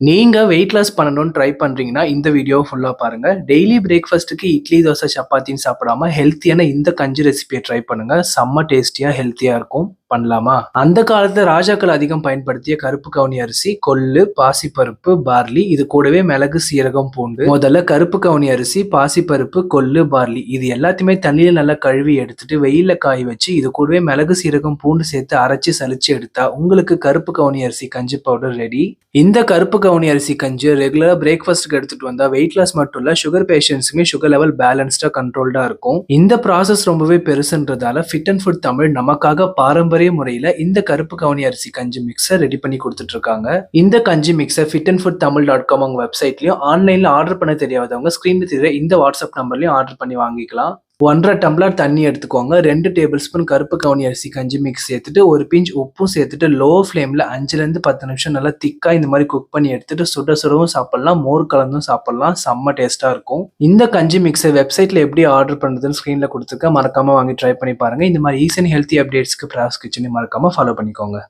நீங்க weight loss பண்ணணும்னு try பண்றீங்கன்னா, இந்த வீடியோவ ஃபுல்லா பாருங்க. டெய்லி பிரேக்ஃபாஸ்ட்க்கு இட்லி, தோசை, சப்பாத்தின்னு சாப்பிடாம ஹெல்த்தியான இந்த கஞ்சி ரெசிபிய ட்ரை பண்ணுங்க. செம்ம டேஸ்டியா, ஹெல்த்தியா இருக்கும். பண்ணலாமா? அந்த காலத்துல ராஜாக்கள் அதிகம் பயன்படுத்திய கருப்பு கவுனி அரிசி, கொள்ளு, பாசிப்பருப்பு, பார்லி இது கூடவே மிளகு, சீரகம், பூண்டு. முதல்ல கருப்பு கவுனி அரிசி, பாசிப்பருப்பு, கொள்ளு, பார்லி இது எல்லாத்தையுமே தண்ணியில நல்லா கழுவி எடுத்துட்டு வெயில்ல காய வச்சு இது கூடவே மிளகு, சீரகம், பூண்டு சேர்த்து அரைச்சு சலிச்சு எடுத்தா உங்களுக்கு கருப்பு கவுனி அரிசி கஞ்சி பவுடர் ரெடி. இந்த கருப்பு கவுனி அரிசி கஞ்சி ரெகுலரா பிரேக்ஃபாஸ்ட்க்கு எடுத்துட்டு வந்தா வெயிட் லாஸ் மட்டும் இல்ல சுகர் பேஷண்ட்ஸுமே சுகர் லெவல் பேலன்ஸ்டா கண்ட்ரோல்டா இருக்கும். இந்த ப்ராசஸ் ரொம்பவே பெருசுன்றதால ஃபிட் அண்ட் ஃபுட் தமிழ் நமக்காக பாரம்பரிய முறையில இந்த கருப்பு கவுனி அரிசி கஞ்சி மிக்ஸை ரெடி பண்ணி கொடுத்துட்டு இருக்காங்க. இந்த கஞ்சி மிக்ஸை fitandfoodtamil.com அவங்க வெப்சைட்லயும் ஆன்லைன்ல ஆர்டர் பண்ண தெரியாதவங்க ஸ்கிரீன்ல தெரியற இந்த வாட்ஸ்அப் நம்பர்லயும் ஆர்டர் பண்ணி வாங்கிக்கலாம். 1.5 டம்ளர் தண்ணி எடுத்துக்கோங்க. 2 டேபிள் ஸ்பூன் கருப்பு கவுனி அரிசி கஞ்சி மிக்ஸ் சேர்த்துட்டு ஒரு பிஞ்ச் உப்பும் சேர்த்துட்டு லோ ஃப்ளேம்ல 5ல 10 நிமிஷம் நல்லா திக்கா இந்த மாதிரி குக் பண்ணி எடுத்துட்டு சுட சுடவும் சாப்பிடலாம், மோர் கலந்தும் சாப்பிடலாம். செம்ம டேஸ்டா இருக்கும். இந்த கஞ்சி மிக்ஸை வெப்சைட்ல எப்படி ஆர்டர் பண்றதுன்னு ஸ்கிரீன்ல கொடுத்துருக்க, மறக்காம வாங்கி ட்ரை பண்ணி பாருங்க. இந்த மாதிரி ஈஸி அண்ட் ஹெல்த்தி அப்டேட்ஸ்க்கு பிராஸ் கிச்சனை மறக்காம ஃபாலோ பண்ணிக்கோங்க.